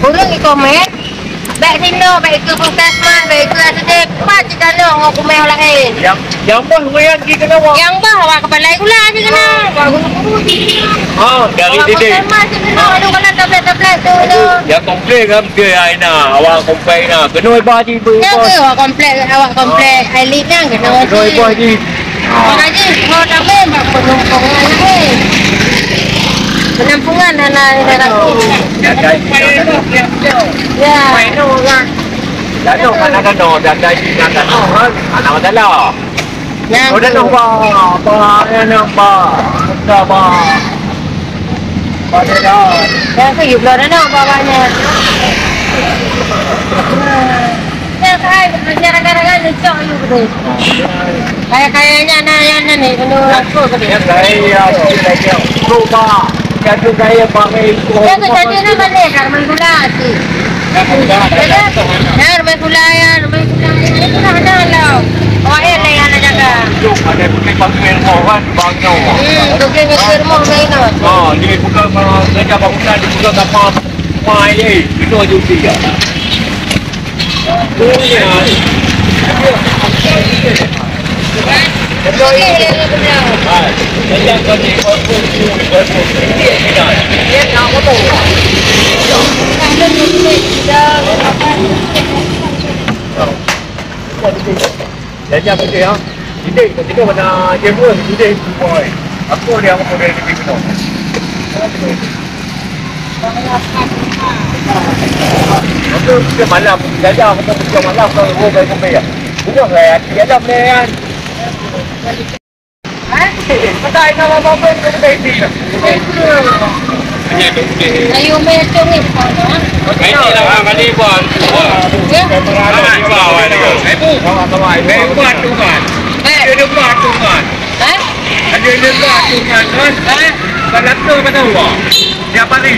Burung i-comment. Baik Tino, baik ke Puskesmas, baik ke SD, kuat di dalam orang kumai orang lain. Yang bawah lumayan kita kena awak. Yang bawah kepala gula je kena. Dari Orang titik. Puskesmas je kena. Aduh kena tablet-tablet tu. Yang komplain kan ke Aina, awak komplain lah. Kena ibu haji ibu. Ya ke awak komplek elit kan kena Kena ibu wajib. haji. Orang haji, orang tak boleh buat penumpang orang lain. Penampungan anak-anak Ya. Ya. Dano mana dano dan dari dano kan anak adalah. Yang Oh dano ba yang ba. Sudah ba. Pada dah. yang ke yuk dah bawahnya. Ya kai negara-negara lucu you betul. Kayaknya anak-anak ni kena laku betul. Ya saya lagi cuba jadi saya pakai itu. Ya tu jadi ni mana karman gula si. Ya rumah gula ya, rumah gula ya. Itu dah ada lah. Awak yang lain anak jaga. Itu ada pakai pakai mohon bangau. Tukang ngasir mau main tu. Oh, dia bukan kerja bangunan, dia bukan kapal mai ni. Itu aja dia. Dunia. Betul ya benar. Yang kami fokus dia tidak. Ya nak betul. Ada ni dah. Jadi apa dia? Ini ketika mana dia pun sudah boy. Aku dia mau dia lebih benar. Aku dia malam, jaga aku kerja malam kalau aku baik baik ya. Bukan saya, dia dah melayan. Kata ina apa itu baik dia. Hanya tu dia. Ayo main tu ni. Baik dia lah kali buat. Ya. Ramai bawa dia. Ibu. Baik buat tu kan. Dia buat tu kan. Ada dia buat tu kan. Kalau tu kata awak. Siapa ni?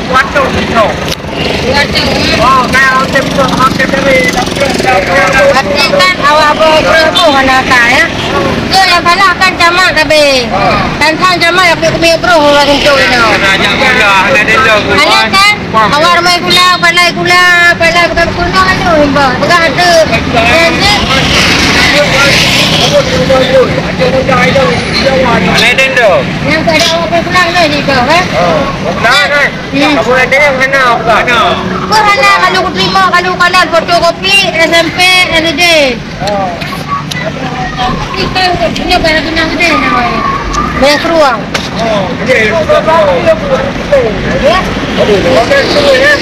Waktu tu. Oh, kalau hampir dari. Berarti kan awak berapa mana tak ya? Tu yang salah kan jamak tapi. Kan jamak yang pergi bro orang itu ni. Kena ajak gula, ada dia gula. Ada kan? Awak ramai gula, balai bukan gula tu himba. Bukan ada. Jadi Ada dia. yang ada awak pulang tu ni tu kan? Nah, kamu ada yang mana? Mana? Kau hana kalau kau terima kalau kalian fotokopi SMP SD. Kita punya barang kenang gede nak. Banyak ruang. Oh, jadi Ya. aduh, okey tu ya.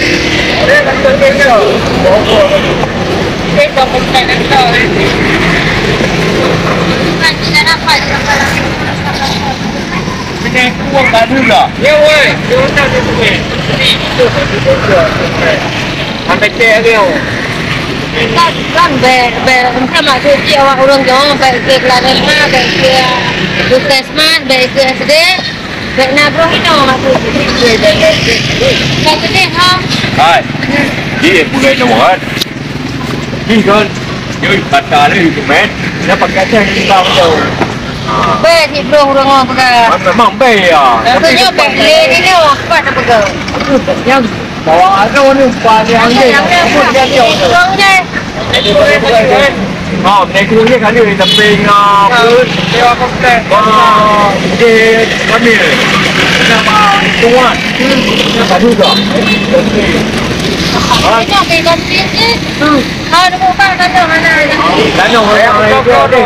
Ada kata dia. Kita pakai kata ini. Kan tidak dapat. Punya kuang tak ada. Ya weh, dia nak dia punya. Ni tu. Sampai cek dia. Kan sama tu dia awak orang Johor baik ke Kelantan, baik ke Puskesmas, baik ke SD, baik Nabro itu maksud. Kata dia ha. Hai. Dia boleh buat. Ni kan. Dia kata ni men. Dia pakai cek kita tu. Baik ni bro orang pakai. Memang baik ya. Tapi dia baik ni ni awak kuat apa kau? Yang bawa ada ni paling dia. Dia dia. Orang je. Oh, naik turunnya kali ni tapi pun dia komplek. Dia kami nama tuan. Apa juga? Ini apa yang ni? Ada buka kandung mana? Danau yang itu.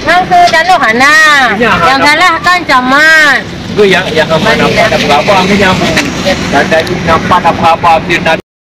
Yang tu Danau Hana. Yang salah kan Camat. Itu yang apa nampak ada berapa ni yang dan dari nampak apa dia